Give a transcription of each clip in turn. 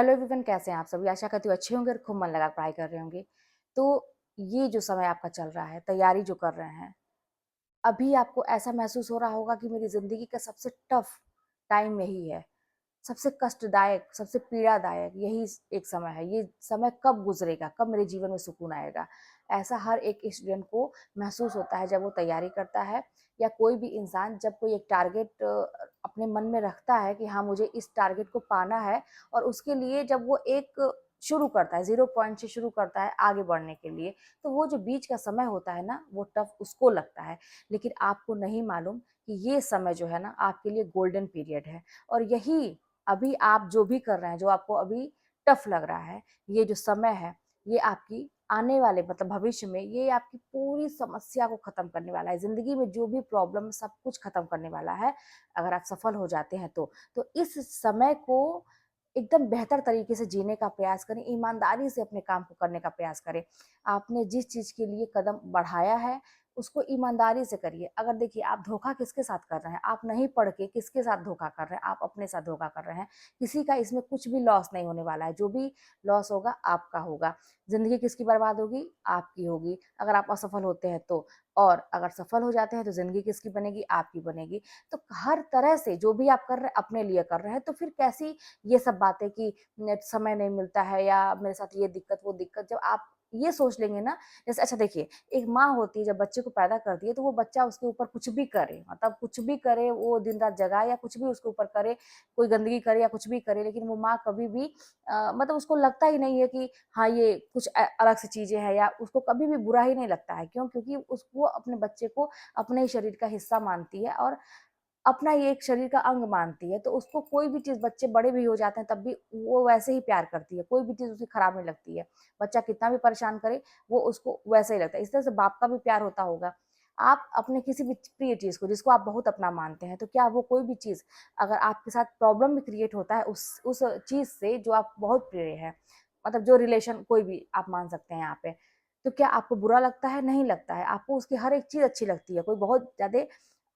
Hello everyone, कैसे हैं आप सभी? आशा करती हूँ अच्छे होंगे और खूब मन लगा पढ़ाई कर रहे होंगे। तो ये जो समय आपका चल रहा है, तैयारी जो कर रहे हैं, अभी आपको ऐसा महसूस हो रहा होगा कि मेरी ज़िंदगी का सबसे टफ टाइम यही है। सबसे कष्टदायक, सबसे पीड़ादायक यही एक समय है। ये समय कब गुज़रेगा? कब मेरे जीवन में सुकून आएगा? ऐसा हर एक स्टूडेंट को महसूस होता है जब वो तैयारी करता है, या कोई भी इंसान जब कोई एक टारगेट अपने मन में रखता है कि हाँ, मुझे इस टारगेट को पाना है, और उसके लिए जब वो एक शुरू करता है, ज़ीरो पॉइंट से शुरू करता है आगे बढ़ने के लिए, तो वो जो बीच का समय होता है ना, वो टफ उसको लगता है। लेकिन आपको नहीं मालूम कि ये समय जो है ना, आपके लिए गोल्डन पीरियड है। और यही अभी आप जो भी कर रहे हैं, जो आपको अभी टफ लग रहा है, ये जो समय है, ये आपकी आने वाले मतलब भविष्य में ये आपकी पूरी समस्या को खत्म करने वाला है। ज़िंदगी में जो भी प्रॉब्लम, सब कुछ खत्म करने वाला है, अगर आप सफल हो जाते हैं तो। तो इस समय को एकदम बेहतर तरीके से जीने का प्रयास करें, ईमानदारी से अपने काम को करने का प्रयास करें। आपने जिस चीज़ के लिए कदम बढ़ाया है, उसको ईमानदारी से करिए। अगर देखिए, आप धोखा किसके साथ कर रहे हैं? आप नहीं पढ़ के किसके साथ धोखा कर रहे हैं? आप अपने साथ धोखा कर रहे हैं। किसी का इसमें कुछ भी लॉस नहीं होने वाला है। जो भी लॉस होगा, आपका होगा। ज़िंदगी किसकी बर्बाद होगी? आपकी होगी, अगर आप असफल होते हैं तो। और अगर सफल हो जाते हैं तो ज़िंदगी किसकी बनेगी? आपकी बनेगी। तो हर तरह से जो भी आप कर रहे हैं, अपने लिए कर रहे हैं, तो फिर कैसी ये सब बातें कि नेट समय नहीं मिलता है या मेरे साथ ये दिक्कत, वो दिक्कत, जब आप ये सोच लेंगे ना। जैसे अच्छा देखिए, एक माँ होती है, जब बच्चे को पैदा करती है, तो वो बच्चा उसके ऊपर कुछ भी करे, मतलब कुछ भी करे, वो दिन रात जगाए या कुछ भी उसके ऊपर करे, कोई गंदगी करे या कुछ भी करे, लेकिन वो माँ कभी भी मतलब उसको लगता ही नहीं है कि हाँ, ये कुछ अलग से चीज़ें हैं, या उसको कभी भी बुरा ही नहीं लगता है। क्यों? क्योंकि वो अपने बच्चे को अपने ही शरीर का हिस्सा मानती है, और अपना ये एक शरीर का अंग मानती है। तो उसको कोई भी चीज़, बच्चे बड़े भी हो जाते हैं तब भी वो वैसे ही प्यार करती है, कोई भी चीज़ उसे खराब नहीं लगती है। बच्चा कितना भी परेशान करे, वो उसको वैसा ही लगता है। इस तरह से बाप का भी प्यार होता होगा। आप अपने किसी भी प्रिय चीज़ को, जिसको आप बहुत अपना मानते हैं, तो क्या वो कोई भी चीज़ अगर आपके साथ प्रॉब्लम भी क्रिएट होता है उस चीज़ से जो आप बहुत प्रिय है, मतलब जो रिलेशन कोई भी आप मान सकते हैं यहाँ पे, तो क्या आपको बुरा लगता है? नहीं लगता है। आपको उसकी हर एक चीज़ अच्छी लगती है। कोई बहुत ज़्यादा,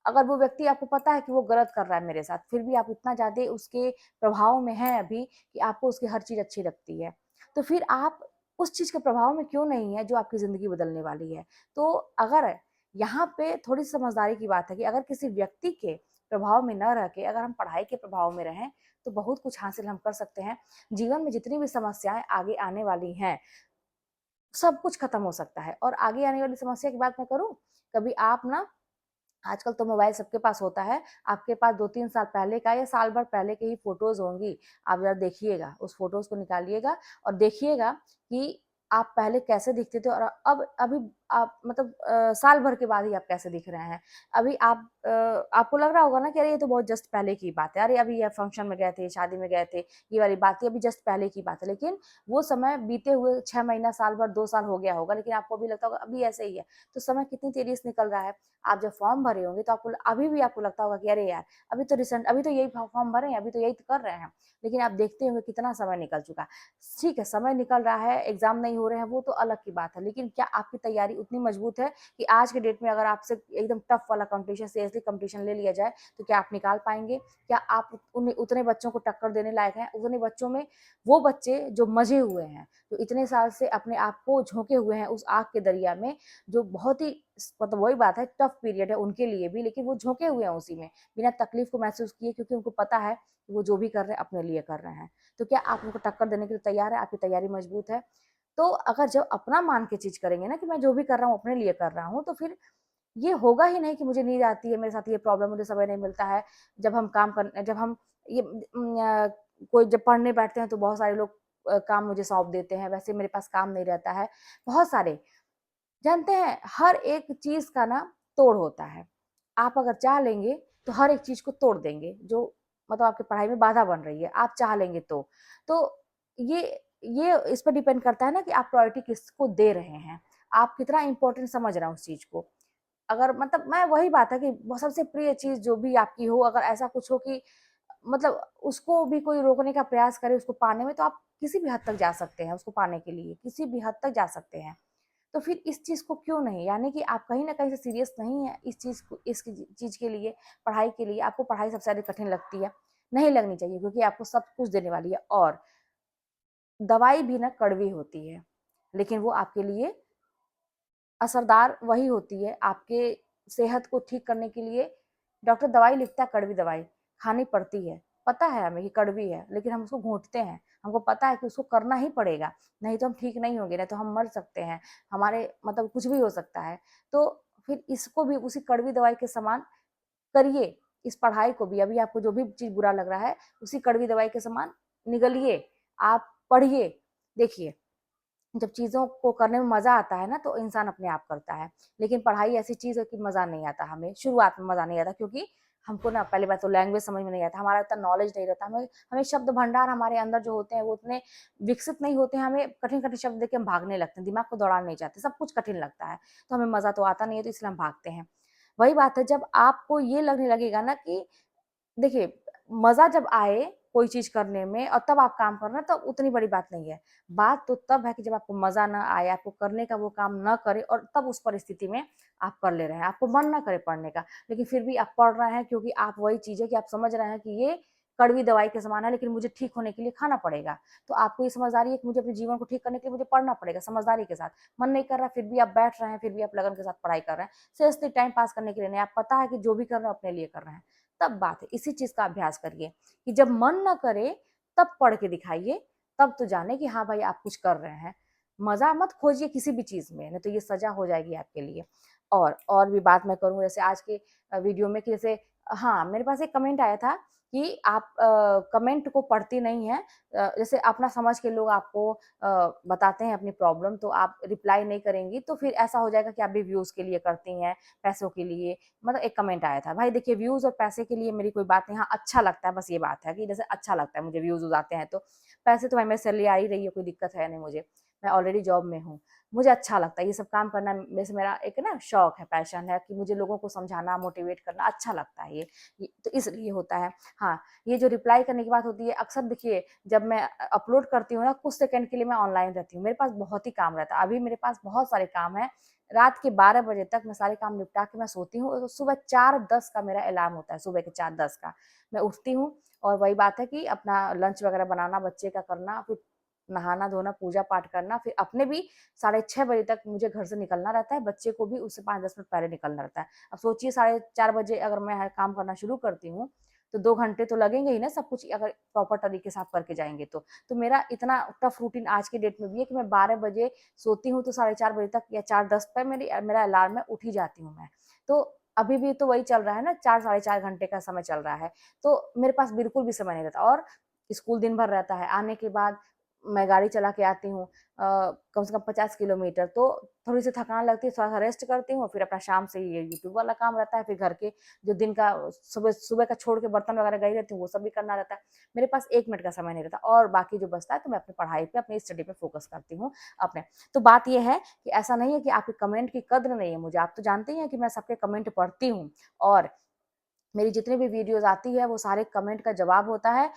अगर वो व्यक्ति आपको पता है कि वो गलत कर रहा है मेरे साथ, फिर भी आप इतना ज़्यादा उसके प्रभाव में हैं अभी कि आपको उसकी हर चीज़ अच्छी लगती है। तो फिर आप उस चीज़ के प्रभाव में क्यों नहीं है जो आपकी ज़िंदगी बदलने वाली है। तो अगर यहाँ पे थोड़ी समझदारी की बात है कि अगर किसी व्यक्ति के प्रभाव में न रह के अगर हम पढ़ाई के प्रभाव में रहें, तो बहुत कुछ हासिल हम कर सकते हैं। जीवन में जितनी भी समस्याएँ आगे आने वाली हैं, सब कुछ खत्म हो सकता है। और आगे आने वाली समस्या की बात मैं करूँ, कभी आप ना, आजकल तो मोबाइल सबके पास होता है, आपके पास 2-3 साल पहले का या साल भर पहले की ही फ़ोटोज़ होंगी। आप ज़रा देखिएगा, उस फ़ोटोज़ को निकालिएगा और देखिएगा कि आप पहले कैसे दिखते थे, और अब अभी आप मतलब साल भर के बाद ही आप कैसे दिख रहे हैं। अभी आप आपको लग रहा होगा ना कि अरे ये तो बहुत जस्ट पहले की बात है, अरे अभी ये फंक्शन में गए थे, शादी में गए थे, ये वाली बात ये अभी जस्ट पहले की बात है। लेकिन वो समय बीते हुए 6 महीना, साल भर, 2 साल हो गया होगा, लेकिन आपको अभी लगता होगा अभी ऐसे ही है। तो समय कितनी तेज़ी से निकल रहा है। आप जब फॉर्म भरे होंगे तो आपको अभी भी आपको लगता होगा कि अरे यार, अभी तो यही फॉर्म भरे हैं, अभी तो यही तो कर रहे हैं। लेकिन आप देखते होंगे कितना समय निकल चुका। ठीक है, समय निकल रहा है, एग्ज़ाम नहीं हो रहे हैं, वो तो अलग की बात है। लेकिन क्या आपकी तैयारी उतनी मजबूत है कि आज के डेट में अगर आपसे एकदम टफ वाला कॉम्पिटिशन, सीरियसली कॉम्पिटिशन ले लिया जाए, तो क्या आप निकाल पाएँगे? क्या आप उन उतने बच्चों को टक्कर देने लायक हैं? उतने बच्चों में वो बच्चे जो मज़े हुए हैं, जो इतने साल से अपने आप को झोंके हुए हैं उस आग के दरिया में, जो बहुत ही मतलब वही बात है, टफ पीरियड है उनके लिए भी, लेकिन वो झोंके हुए हैं उसी में, बिना तकलीफ को महसूस किए, क्योंकि उनको पता है कि वो जो भी कर रहे हैं अपने लिए कर रहे हैं। तो क्या आप उनको टक्कर देने के लिए तैयार हैं? आपकी तैयारी मजबूत है? तो अगर जब अपना मान के चीज़ करेंगे ना कि मैं जो भी कर रहा हूँ अपने लिए कर रहा हूँ, तो फिर ये होगा ही नहीं कि मुझे नींद आती है, मेरे साथ ये प्रॉब्लम, मुझे समय नहीं मिलता है। जब हम ये कोई जब पढ़ने बैठते हैं तो बहुत सारे लोग काम मुझे सौंप देते हैं, वैसे मेरे पास काम नहीं रहता है। बहुत सारे, जानते हैं, हर एक चीज़ का ना तोड़ होता है। आप अगर चाह लेंगे तो हर एक चीज़ को तोड़ देंगे, जो मतलब आपकी पढ़ाई में बाधा बन रही है, आप चाह लेंगे तो। तो ये ये इस पे डिपेंड करता है ना कि आप प्रायोरिटी किसको दे रहे हैं, आप कितना इम्पोर्टेंट समझ रहे हैं उस चीज़ को। अगर मतलब मैं वही बात है कि वो सबसे प्रिय चीज़ जो भी आपकी हो, अगर ऐसा कुछ हो कि मतलब उसको भी कोई रोकने का प्रयास करे उसको पाने में, तो आप किसी भी हद तक जा सकते हैं उसको पाने के लिए, किसी भी हद तक जा सकते हैं। तो फिर इस चीज़ को क्यों नहीं, यानी कि आप कहीं न कहीं से सीरियस नहीं हैं इस चीज़ को, इस चीज़ के लिए, पढ़ाई के लिए। आपको पढ़ाई सबसे ज़्यादा कठिन लगती है, नहीं लगनी चाहिए, क्योंकि आपको सब कुछ देने वाली है। और दवाई भी ना कड़वी होती है, लेकिन वो आपके लिए असरदार वही होती है, आपके सेहत को ठीक करने के लिए डॉक्टर दवाई लिखता है, कड़वी दवाई खानी पड़ती है। पता है हमें कि कड़वी है, लेकिन हम उसको घोंटते हैं। हमको पता है कि उसको करना ही पड़ेगा, नहीं तो हम ठीक नहीं होंगे, नहीं तो हम मर सकते हैं, हमारे मतलब कुछ भी हो सकता है। तो फिर इसको भी उसी कड़वी दवाई के समान करिए, इस पढ़ाई को भी, अभी आपको जो भी चीज़ बुरा लग रहा है, उसी कड़वी दवाई के समान निगलिए, आप पढ़िए। देखिए, जब चीज़ों को करने में मज़ा आता है ना, तो इंसान अपने आप करता है। लेकिन पढ़ाई ऐसी चीज़ है कि मज़ा नहीं आता हमें, शुरुआत में मज़ा नहीं आता, क्योंकि हमको ना पहली बात तो लैंग्वेज समझ में नहीं आता, हमारा इतना नॉलेज नहीं रहता, हमें हमें शब्द भंडार हमारे अंदर जो होते हैं वो उतने विकसित नहीं होते हैं, हमें कठिन-कठिन शब्द देख के हम भागने लगते हैं, दिमाग को दौड़ाना नहीं चाहते, सब कुछ कठिन लगता है, तो हमें मज़ा तो आता नहीं है, तो इसलिए हम भागते हैं। वही बात है, जब आपको ये लगने लगेगा ना कि देखिए, मज़ा जब आए कोई चीज़ करने में और तब आप काम कर रहे हैं, तब उतनी बड़ी बात नहीं है। बात तो तब है कि जब आपको मज़ा ना आए, आपको करने का वो काम ना करे और तब उस परिस्थिति में आप कर ले रहे हैं। आपको मन ना करे पढ़ने का, लेकिन फिर भी आप पढ़ रहे हैं, क्योंकि आप वही चीज़ है कि आप समझ रहे हैं कि ये कड़वी दवाई के समान है, लेकिन मुझे ठीक होने के लिए खाना पड़ेगा। तो आपको ये समझदारी है कि मुझे अपने जीवन को ठीक करने के लिए मुझे पढ़ना पड़ेगा समझदारी के साथ। मन नहीं कर रहा, फिर भी आप बैठ रहे हैं, फिर भी आप लगन के साथ पढ़ाई कर रहे हैं। सिर्फ टाइम पास करने के लिए नहीं, आप पता है कि जो भी कर रहे हो अपने लिए कर रहे हैं। तब बात है, इसी चीज़ का अभ्यास करिए कि जब मन ना करे तब पढ़ के दिखाइए, तब तो जाने कि हाँ भाई आप कुछ कर रहे हैं। मज़ा मत खोजिए किसी भी चीज़ में, नहीं तो ये सज़ा हो जाएगी आपके लिए। और भी बात मैं करूँ, जैसे आज के वीडियो में कि जैसे हाँ, मेरे पास एक कमेंट आया था कि आप कमेंट को पढ़ती नहीं हैं, जैसे अपना समझ के लोग आपको बताते हैं अपनी प्रॉब्लम, तो आप रिप्लाई नहीं करेंगी, तो फिर ऐसा हो जाएगा कि आप भी व्यूज़ के लिए करती हैं, पैसों के लिए। मतलब एक कमेंट आया था। भाई देखिए, व्यूज़ और पैसे के लिए मेरी कोई बात नहीं, हाँ, अच्छा लगता है, बस ये बात है कि जैसे अच्छा लगता है मुझे, व्यूज़ आते हैं तो। पैसे तो भाई मेरी सैलरी आ ही रही है, कोई दिक्कत है नहीं मुझे। मैं ऑलरेडी जॉब में हूँ। मुझे अच्छा लगता है ये सब काम करना, वैसे मेरा एक ना शौक है, पैशन है कि मुझे लोगों को समझाना, मोटिवेट करना अच्छा लगता है ये तो इसलिए होता है। हाँ, ये जो रिप्लाई करने की बात होती है, अक्सर देखिए जब मैं अपलोड करती हूँ ना, कुछ सेकंड के लिए मैं ऑनलाइन रहती हूँ। मेरे पास बहुत ही काम रहता है। अभी मेरे पास बहुत सारे काम हैं। रात के 12 बजे तक मैं सारे काम निपटा के मैं सोती हूँ और सुबह 4:10 का मेरा अलार्म होता है, सुबह के 4:10 का। मैं उठती हूँ और वही बात है कि अपना लंच वगैरह बनाना, बच्चे का करना, फिर नहाना-धोना, पूजा-पाठ करना, फिर अपने भी 6:30 बजे तक मुझे घर से निकलना रहता है, बच्चे को भी उससे 5-10 मिनट पहले निकलना रहता है। अब सोचिए 4:30 बजे अगर मैं काम करना शुरू करती हूँ, तो 2 घंटे तो लगेंगे ही ना, सब कुछ अगर प्रॉपर तरीके से आप करके जाएँगे तो। तो मेरा इतना टफ रूटीन आज की डेट में भी है कि मैं 12 बजे सोती हूँ तो 4:30 बजे तक या 4:10 पे मेरा अलार्म है, उठ ही जाती हूँ मैं। तो अभी भी तो वही चल रहा है ना, 4 साढ़े 4 घंटे का समय चल रहा है। तो मेरे पास बिल्कुल भी समय नहीं रहता और स्कूल दिन भर रहता है। आने के बाद मैं गाड़ी चला के आती हूँ, कम से कम 50 किलोमीटर, तो थोड़ी-सी थकान लगती है, थोड़ा-सा रेस्ट करती हूँ, फिर अपना शाम से ये यूट्यूब वाला काम रहता है, फिर घर के जो दिन का सुबह सुबह का छोड़ के बर्तन वगैरह गई रहती हूँ, वो सब भी करना रहता है। मेरे पास 1 मिनट का समय नहीं रहता और बाकी जो बचता है तो मैं अपनी पढ़ाई पे, अपनी स्टडी पे फ़ोकस करती हूँ अपने। तो बात ये है कि ऐसा नहीं है कि आपके कमेंट की कद्र नहीं है मुझे, आप तो जानते ही हैं कि मैं सबके कमेंट पढ़ती हूँ और मेरी जितनी भी वीडियोज़ आती है, वो सारे कमेंट का जवाब होता है।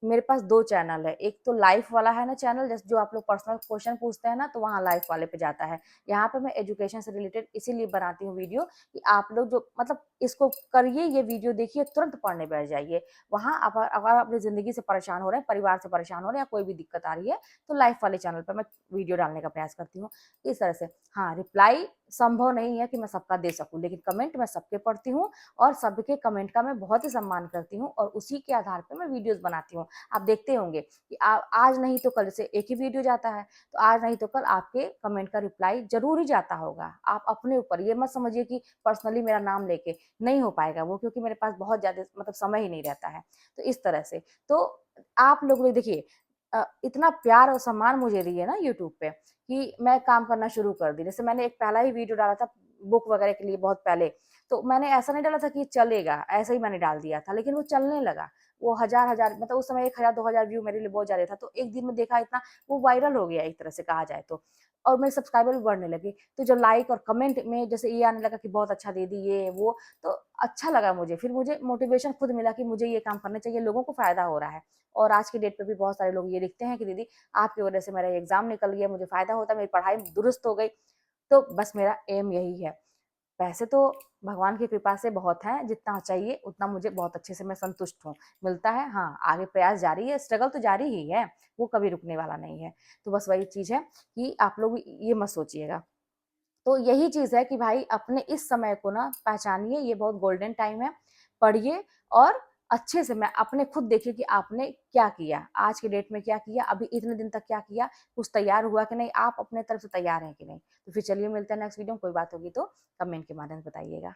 मेरे पास 2 चैनल है, एक तो लाइफ़ वाला है ना चैनल, जैसे जो आप लोग पर्सनल क्वेश्चन पूछते हैं ना, तो वहाँ लाइफ़ वाले पे जाता है। यहाँ पे मैं एजुकेशन से रिलेटेड इसीलिए बनाती हूँ वीडियो कि आप लोग जो मतलब इसको करिए, ये वीडियो देखिए, तुरंत पढ़ने बैठ जाइए। वहाँ आप अगर अपनी ज़िंदगी से परेशान हो रहे हैं, परिवार से परेशान हो रहे हैं या कोई भी दिक्कत आ रही है, तो लाइफ़ वाले चैनल पे मैं वीडियो डालने का प्रयास करती हूँ। इस तरह से हाँ, रिप्लाई संभव नहीं है कि मैं सबका दे सकूँ, लेकिन कमेंट मैं सबके पढ़ती हूँ और सबके कमेंट का मैं बहुत ही सम्मान करती हूँ और उसी के आधार पे मैं वीडियोज़ बनाती हूँ। आप देखते होंगे कि आज नहीं तो कल, जैसे एक ही वीडियो जाता है, तो आज नहीं तो कल आपके कमेंट का रिप्लाई ज़रूर ही जाता होगा। आप अपने ऊपर ये मत समझिए कि पर्सनली मेरा नाम लेके, नहीं हो पाएगा वो, क्योंकि मेरे पास बहुत ज़्यादा मतलब समय ही नहीं रहता है। तो इस तरह से, तो आप लोग भी देखिए इतना प्यार और सम्मान मुझे दिए ना यूट्यूब पे कि मैं काम करना शुरू कर दी। जैसे मैंने एक पहला ही वीडियो डाला था बुक वगैरह के लिए बहुत पहले, तो मैंने ऐसा नहीं डाला था कि चलेगा, ऐसे ही मैंने डाल दिया था, लेकिन वो चलने लगा। वो हज़ार-हज़ार मतलब उस समय 1000 2000 व्यू मेरे लिए बहुत ज़्यादा था, तो एक दिन में देखा इतना, वो वायरल हो गया एक तरह से कहा जाए तो। और मेरे सब्सक्राइबर भी बढ़ने लगे। तो जो लाइक और कमेंट में जैसे ये आने लगा कि बहुत अच्छा दीदी ये वो, तो अच्छा लगा मुझे। फिर मुझे मोटिवेशन खुद मिला कि मुझे ये काम करना चाहिए, लोगों को फ़ायदा हो रहा है। और आज की डेट पे भी बहुत सारे लोग ये लिखते हैं कि दीदी आपकी वज़ह से मेरा एग्ज़ाम निकल गया, मुझे फ़ायदा होता है, मेरी पढ़ाई दुरुस्त हो गई। तो बस मेरा एम यही है। पैसे तो भगवान की कृपा से बहुत हैं, जितना चाहिए उतना मुझे बहुत अच्छे से मैं संतुष्ट हूँ, मिलता है। हाँ, आगे प्रयास जारी है, स्ट्रगल तो जारी ही है, वो कभी रुकने वाला नहीं है। तो बस वही चीज़ है कि आप लोग ये मत सोचिएगा। तो यही चीज़ है कि भाई अपने इस समय को ना पहचानिए, ये बहुत गोल्डन टाइम है, पढ़िए और अच्छे से मैं अपने खुद देखिए कि आपने क्या किया, आज के डेट में क्या किया, अभी इतने दिन तक क्या किया, कुछ तैयार हुआ कि नहीं, आप अपने तरफ से तैयार हैं कि नहीं। तो फिर चलिए मिलते हैं नेक्स्ट वीडियो में, कोई बात होगी तो कमेंट के माध्यम से बताइएगा।